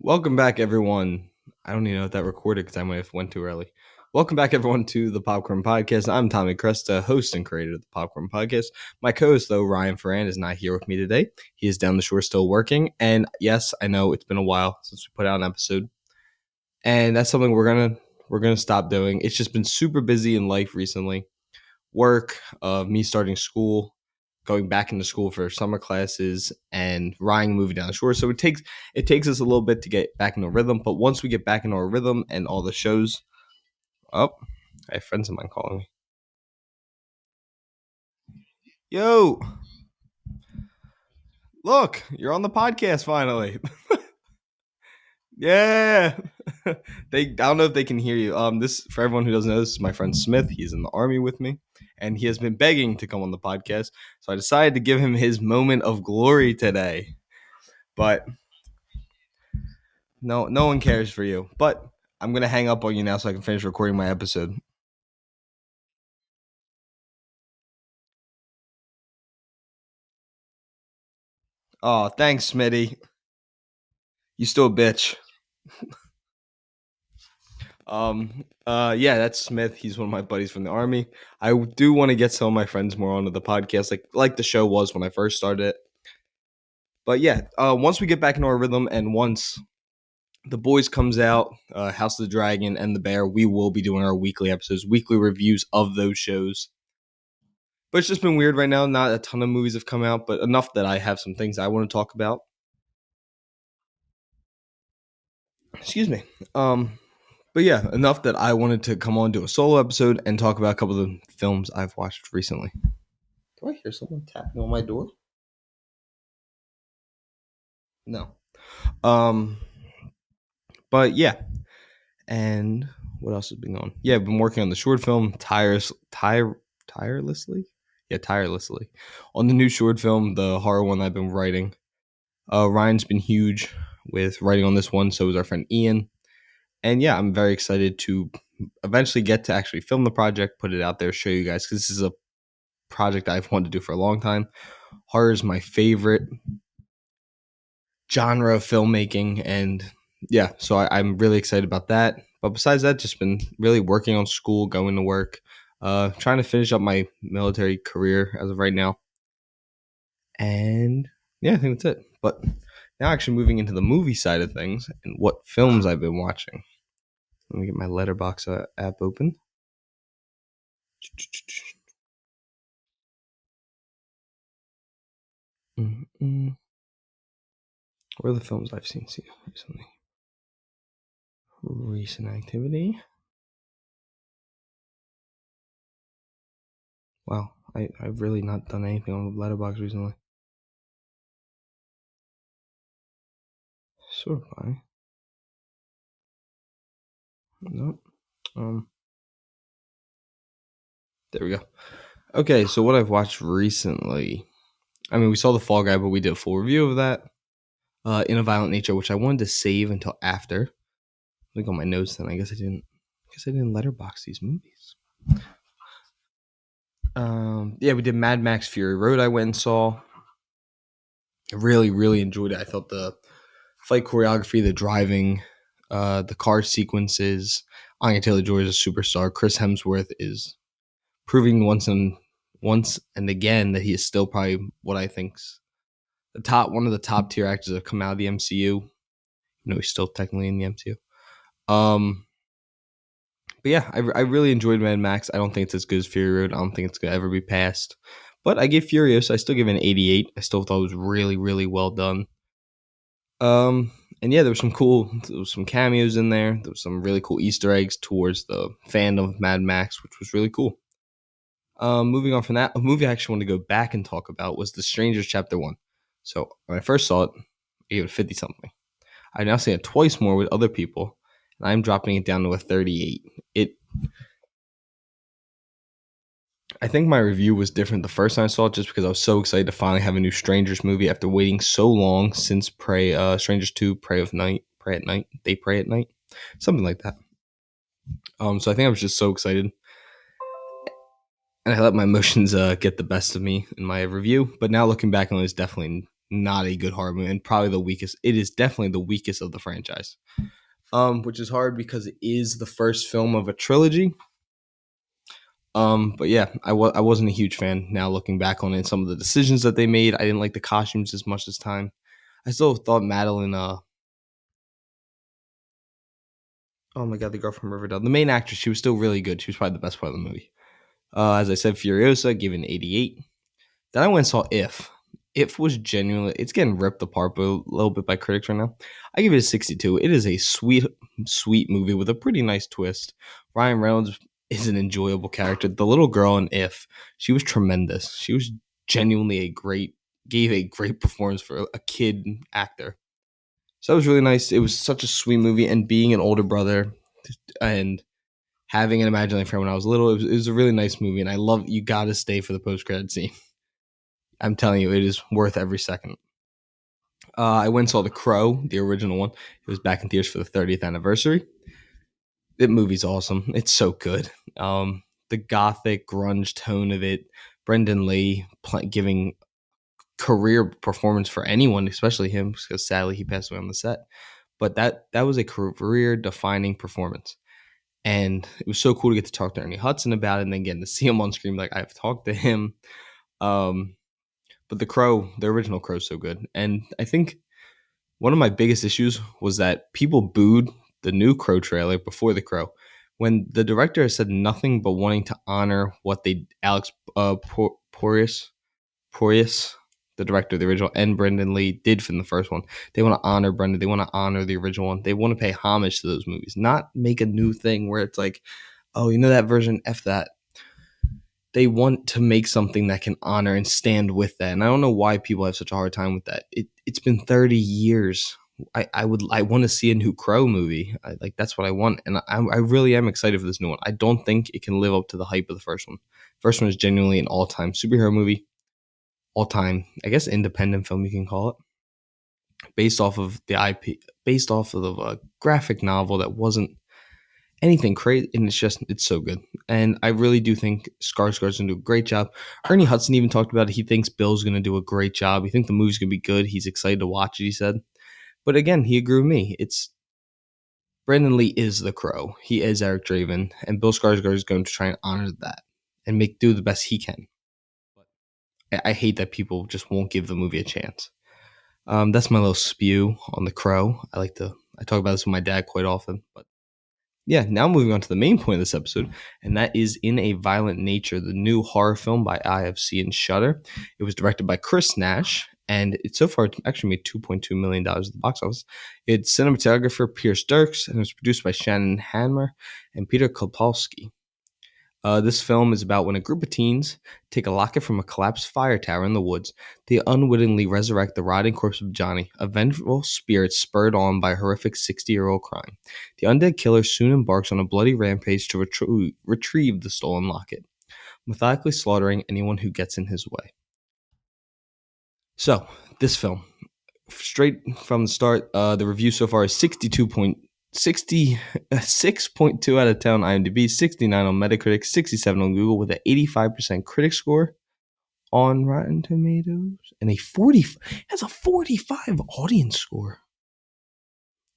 Welcome back, everyone. I don't even know if that recorded because I might have went too early. Welcome back, everyone, to the Popcorn Podcast. I'm Tommy Cresta, host and creator of the Popcorn Podcast. My co-host, though, Ryan Ferrand, is not here with me today. He is down the shore still working. And yes, I know it's been a while since we put out an episode. And that's something we're gonna stop doing. It's just been super busy in life recently. Work, me starting school, going back into school for summer classes, and Ryan moving down the shore. So it takes us a little bit to get back into a rhythm. But once we get back into our rhythm and all the shows, I have friends of mine calling me. Yo, look, you're on the podcast finally. Yeah. I don't know if they can hear you. This for everyone who doesn't know, this is my friend Smith. He's in the army with me, and he has been begging to come on the podcast. So I decided to give him his moment of glory today. But no one cares for you. But I'm gonna hang up on you now so I can finish recording my episode. Oh, thanks, Smitty. You still a bitch. Yeah, that's Smith. He's one of my buddies from the army. I do want to get some of my friends more onto the podcast, like the show was when I first started it. But yeah, once we get back into our rhythm and once the boys comes out, House of the Dragon and the Bear, we will be doing our weekly episodes, weekly reviews of those shows. But it's just been weird right now. Not a ton of movies have come out, but enough that I have some things I want to talk about. Excuse me. But yeah, enough that I wanted to come on do a solo episode and talk about a couple of the films I've watched recently. Do I hear someone tapping on my door? No. Um, but yeah, and what else has been going on? Yeah, I've been working on the short film tirelessly. Yeah, tirelessly on the new short film, the horror one I've been writing. Ryan's been huge with writing on this one. So is our friend Ian. And yeah, I'm very excited to eventually get to actually film the project, put it out there, show you guys, because this is a project I've wanted to do for a long time. Horror is my favorite genre of filmmaking, and yeah, so I'm really excited about that. But besides that, just been really working on school, going to work, trying to finish up my military career as of right now. And yeah, I think that's it. But now actually moving into the movie side of things and what films I've been watching. Let me get my Letterboxd app open. Mm-mm. What are the films I've seen recently? Recent activity. Wow, I've really not done anything on Letterboxd recently. Sort of fine. Nope. There we go. Okay, so what I've watched recently. I mean, we saw The Fall Guy, but we did a full review of that. In a Violent Nature, which I wanted to save until after. Look on my notes then. I guess I didn't letterbox these movies. Yeah, we did Mad Max Fury Road. I went and saw. I really, really enjoyed it. I thought the fight choreography, the driving, the car sequences. Anya Taylor-Joy is a superstar. Chris Hemsworth is proving once and again that he is still probably what I think's one of the top tier actors that have come out of the MCU. He's still technically in the MCU. But yeah, I really enjoyed Mad Max. I don't think it's as good as Fury Road. I don't think it's gonna ever be passed. But I gave Furious. I still give it an 88. I still thought it was really, really well done. And yeah, there was some cameos in there. There was some really cool Easter eggs towards the fandom of Mad Max, which was really cool. Moving on from that, a movie I actually want to go back and talk about was The Strangers Chapter 1. So when I first saw it, I gave it 50 something. I've now seen it twice more with other people, and I'm dropping it down to a 38. I think my review was different the first time I saw it just because I was so excited to finally have a new Strangers movie after waiting so long since Strangers 2, Pray at Night, They Pray at Night, something like that. So I think I was just so excited. And I let my emotions get the best of me in my review. But now looking back on it, it's definitely not a good horror movie and probably the weakest. It is definitely the weakest of the franchise. Which is hard because it is the first film of a trilogy. But yeah, I wasn't a huge fan. Now looking back on it, some of the decisions that they made, I didn't like the costumes as much this time. I still thought Madeline, oh my god, the girl from Riverdale, the main actress, she was still really good. She was probably the best part of the movie. As I said, Furiosa, given 88. Then I went and saw If. If was genuinely, it's getting ripped apart a little bit by critics right now. I give it a 62. It is a sweet, sweet movie with a pretty nice twist. Ryan Reynolds is an enjoyable character. The little girl in If, she was tremendous. She was genuinely gave a great performance for a kid actor. So that was really nice. It was such a sweet movie, and being an older brother and having an imaginary friend when I was little, it was a really nice movie, and I love, you got to stay for the post-credit scene. I'm telling you, it is worth every second. I went and saw The Crow, the original one. It was back in theaters for the 30th anniversary. The movie's awesome. It's so good. The gothic grunge tone of it, Brendan Lee giving career performance for anyone, especially him, because sadly he passed away on the set. But that was a career defining performance. And it was so cool to get to talk to Ernie Hudson about it and then getting to see him on screen. Like, I've talked to him. But the Crow, the original Crow, is so good. And I think one of my biggest issues was that people booed the new Crow trailer before the Crow, when the director has said nothing but wanting to honor what Alex Proyas, the director of the original, and Brendan Lee did from the first one. They want to honor Brendan. They want to honor the original one. They want to pay homage to those movies, not make a new thing where it's like, oh, you know that version, F that. They want to make something that can honor and stand with that. And I don't know why people have such a hard time with that. It's been 30 years. I want to see a new Crow movie. That's what I want. And I really am excited for this new one. I don't think it can live up to the hype of the first one. First one is genuinely an all-time superhero movie. All-time, I guess, independent film, you can call it. Based off of the IP, based off of a graphic novel that wasn't anything crazy, and it's so good. And I really do think Skarsgård's going to do a great job. Ernie Hudson even talked about it. He thinks Bill's going to do a great job. He thinks the movie's going to be good. He's excited to watch it, he said. But again, he agreed with me. It's Brandon Lee is the Crow. He is Eric Draven, and Bill Skarsgård is going to try and honor that and do the best he can. But I hate that people just won't give the movie a chance. That's my little spew on the Crow. I talk about this with my dad quite often, but yeah, now moving on to the main point of this episode, and that is In a Violent Nature, the new horror film by IFC and Shudder. It was directed by Chris Nash, and so far it's actually made $2.2 million at the box office. It's cinematographer Pierce Dirks, and it was produced by Shannon Hanmer and Peter Kopalski. This film is about when a group of teens take a locket from a collapsed fire tower in the woods. They unwittingly resurrect the rotting corpse of Johnny, a vengeful spirit spurred on by a horrific 60-year-old crime. The undead killer soon embarks on a bloody rampage to retrieve the stolen locket, methodically slaughtering anyone who gets in his way. So, this film, straight from the start, the review so far is 6.2 out of 10 on IMDb, 69 on Metacritic, 67 on Google, with an 85% critic score on Rotten Tomatoes, and it has a 45 audience score.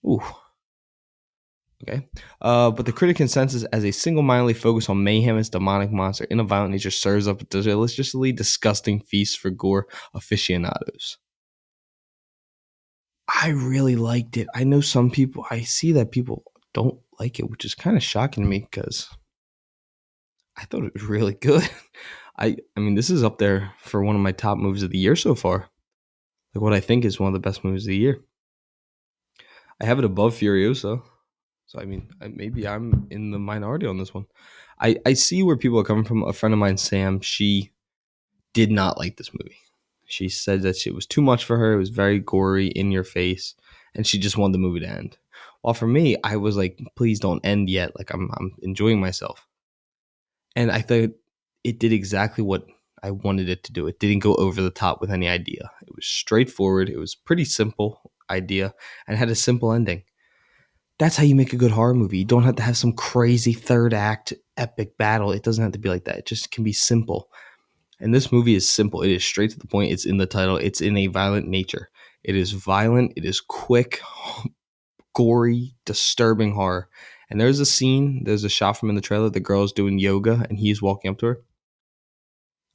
Ooh. Okay. But the critic consensus, as a single-mindedly focus on mayhem as demonic monster in a violent nature, serves up a deliciously disgusting feast for gore aficionados. I really liked it. I know I see that people don't like it, which is kind of shocking to me because I thought it was really good. I mean, this is up there for one of my top movies of the year so far. Like, what I think is one of the best movies of the year. I have it above Furiosa. So, I mean, maybe I'm in the minority on this one. I see where people are coming from. A friend of mine, Sam, she did not like this movie. She said that it was too much for her. It was very gory, in your face, and she just wanted the movie to end. While for me, I was like, please don't end yet. Like, I'm enjoying myself. And I thought it did exactly what I wanted it to do. It didn't go over the top with any idea. It was straightforward. It was pretty simple idea and had a simple ending. That's how you make a good horror movie. You don't have to have some crazy third act epic battle. It doesn't have to be like that. It just can be simple. And this movie is simple. It is straight to the point. It's in the title. It's in a violent nature. It is violent. It is quick, gory, disturbing horror. And there's a shot from in the trailer. The girl's doing yoga and he's walking up to her.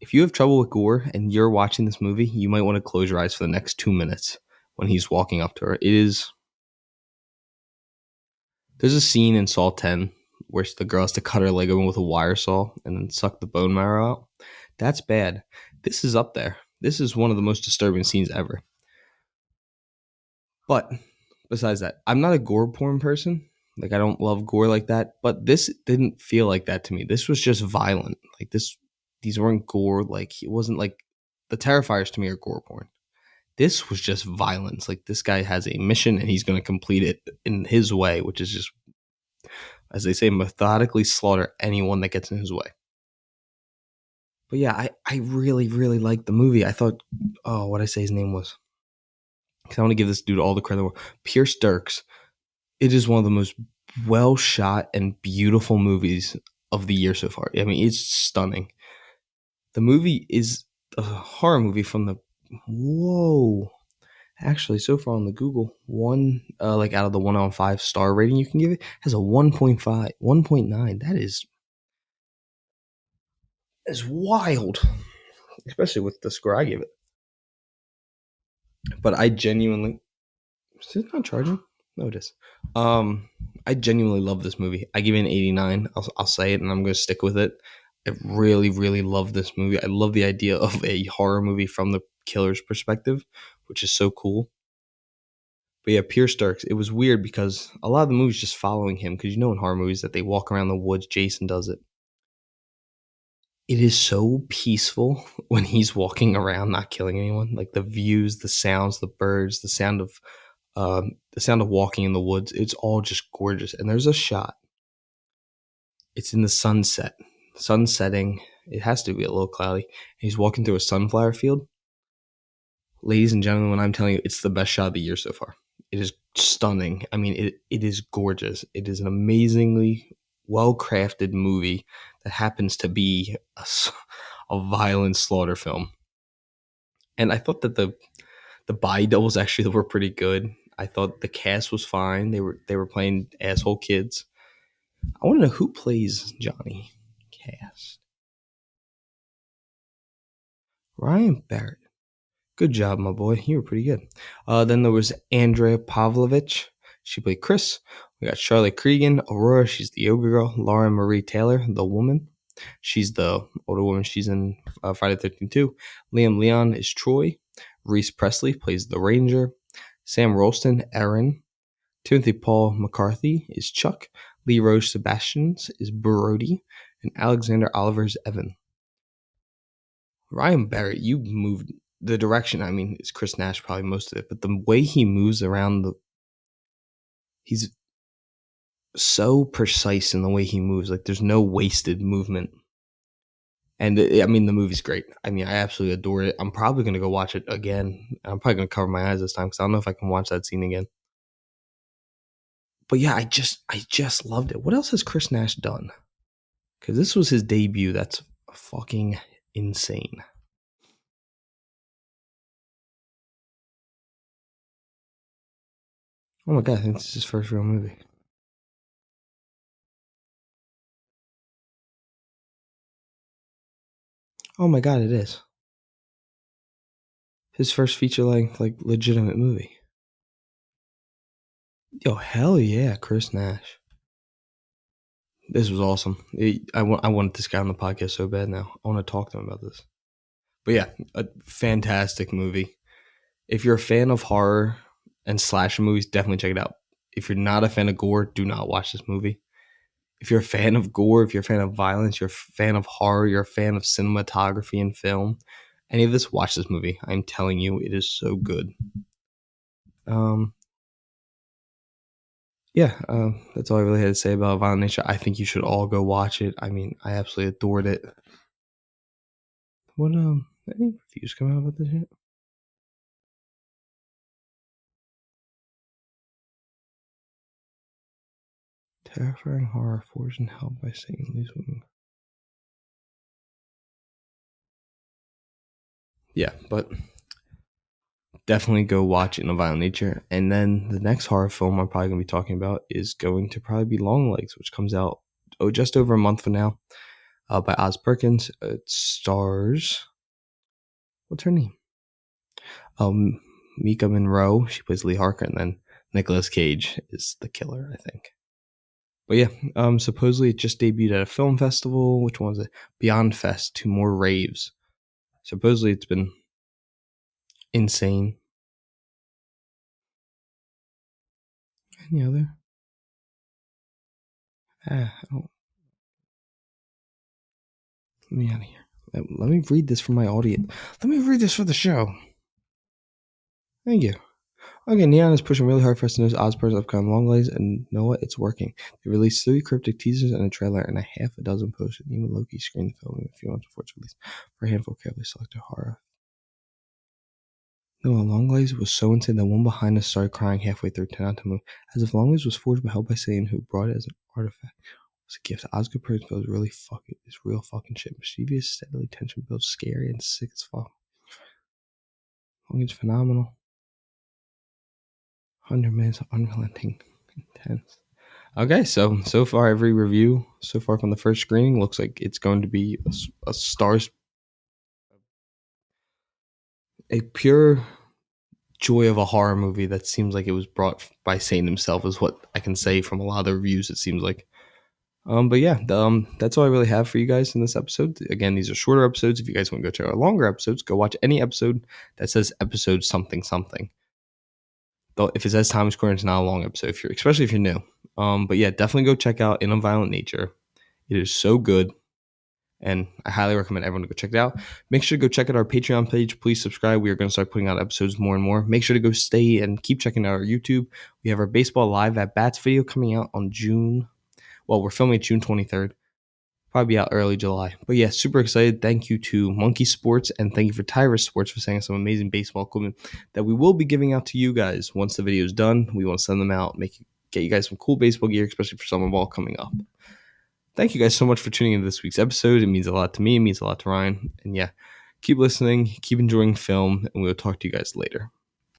If you have trouble with gore and you're watching this movie, you might want to close your eyes for the next 2 minutes when he's walking up to her. There's a scene in Saw 10 where the girl has to cut her leg open with a wire saw and then suck the bone marrow out. That's bad. This is up there. This is one of the most disturbing scenes ever. But besides that, I'm not a gore porn person. Like, I don't love gore like that. But this didn't feel like that to me. This was just violent. Like, these weren't gore. Like, it wasn't like the Terrifiers to me are gore porn. This was just violence. Like, this guy has a mission and he's going to complete it in his way, which is just, as they say, methodically slaughter anyone that gets in his way. But yeah, I really, really liked the movie. I thought, what I say his name was. Because I want to give this dude all the credit. Pierce Dirks. It is one of the most well shot and beautiful movies of the year so far. I mean, it's stunning. The movie is a horror movie from the whoa. Actually, so far on the Google, like out of the 1 on 5 star rating you can give it, has a 1.5, 1.9. That is wild, especially with the score I gave it. But I genuinely, is it not charging? No, it is. I genuinely love this movie. I give it an 89. I'll say it, and I'm going to stick with it. I really, really love this movie. I love the idea of a horror movie from the killer's perspective, which is so cool. But yeah, Pierce Starks. It was weird because a lot of the movies just following him. Because in horror movies that they walk around the woods. Jason does it. It is so peaceful when he's walking around, not killing anyone. Like the views, the sounds, the birds, the sound of walking in the woods. It's all just gorgeous. And there's a shot. It's in the sunset, sun setting. It has to be a little cloudy. He's walking through a sunflower field. Ladies and gentlemen, when I'm telling you, it's the best shot of the year so far. It is stunning. I mean, it is gorgeous. It is an amazingly well-crafted movie that happens to be a violent slaughter film. And I thought that the body doubles actually were pretty good. I thought the cast was fine. They were playing asshole kids. I want to know who plays Johnny Cast. Ryan Barrett. Good job, my boy. You were pretty good. Then there was Andrea Pavlovich. She played Chris. We got Charlotte Cregan. Aurora, she's the yoga girl. Lauren Marie Taylor, the woman. She's the older woman. She's in Friday the 13th too. Liam Leon is Troy. Reese Presley plays the Ranger. Sam Rolston, Aaron. Timothy Paul McCarthy is Chuck. Lee Rose Sebastians is Brody. And Alexander Oliver is Evan. Ryan Barrett, you moved the direction. I mean, it's Chris Nash probably most of it, but the way he moves around he's so precise in the way he moves. Like there's no wasted movement. And I mean, the movie's great. I mean, I absolutely adore it. I'm probably going to go watch it again. I'm probably going to cover my eyes this time because I don't know if I can watch that scene again. But yeah, I just loved it. What else has Chris Nash done? Because this was his debut. That's fucking insane. Oh my god, I think this is his first real movie. Oh my god, it is. His first feature length, like legitimate movie. Yo, hell yeah, Chris Nash. This was awesome. I wanted this guy on the podcast so bad now. I want to talk to him about this. But yeah, a fantastic movie. If you're a fan of horror and slasher movies, definitely check it out. If you're not a fan of gore, do not watch this movie. If you're a fan of gore, if you're a fan of violence, you're a fan of horror, you're a fan of cinematography and film, any of this, watch this movie. I'm telling you, it is so good. Yeah, that's all I really had to say about Violent Nature. I think you should all go watch it. I mean, I absolutely adored it. What any reviews come out about this yet? Terrifying horror forged and held by Satan leaves women. yeah, but definitely go watch In a Violent Nature. And then the next horror film I'm probably going to be talking about is going to probably be Longlegs, which comes out just over a month from now, by Oz Perkins. It stars, what's her name? Mika Monroe. She plays Lee Harker, and then Nicolas Cage is the killer, I think. But yeah, supposedly it just debuted at a film festival. Which one was it? Beyond Fest. 2 more raves. Supposedly it's been insane. Any other? Let me out of here. Let me read this for my audience. Let me read this for the show. Thank you. Okay, Neon is pushing really hard for us to know Ozpur's upcoming Longlegs, and know what? It's working. They released 3 cryptic teasers and a trailer, and a half a dozen posts, and even Loki screened the film a few months before its release for a handful of carefully selected horror. No, Longlegs was so insane that one behind us started crying halfway through, turned out to move, as if Longlegs was forged by help by Satan, who brought it as an artifact. It was a gift. Oscar Perkins feels really fucking, it's real fucking shit. Mischievous, steadily tension built, scary, and sick as fuck. Longlegs phenomenal. 100 minutes of unrelenting intense. Okay, so far every review so far from the first screening looks like it's going to be a stars, a pure joy of a horror movie that seems like it was brought by Satan himself, is what I can say from a lot of the reviews. It seems like. But yeah, that's all I really have for you guys in this episode. Again, these are shorter episodes. If you guys want to go check out longer episodes, go watch any episode that says episode something something. Though if it says Thomas Corner, it's not a long episode. Especially if you're new. But yeah, definitely go check out In a Violent Nature. It is so good, and I highly recommend everyone to go check it out. Make sure to go check out our Patreon page. Please subscribe. We are going to start putting out episodes more and more. Make sure to go stay and keep checking out our YouTube. We have our Baseball Live at Bats video coming out on June. Well, we're filming June 23rd. Probably be out early July. But yeah, super excited. Thank you to Monkey Sports, and thank you for Tyrus Sports for sending us some amazing baseball equipment that we will be giving out to you guys once the video is done. We want to send them out, get you guys some cool baseball gear, especially for summer ball coming up. Thank you guys so much for tuning into this week's episode. It means a lot to me. It means a lot to Ryan. And yeah, keep listening, keep enjoying film, and we'll talk to you guys later.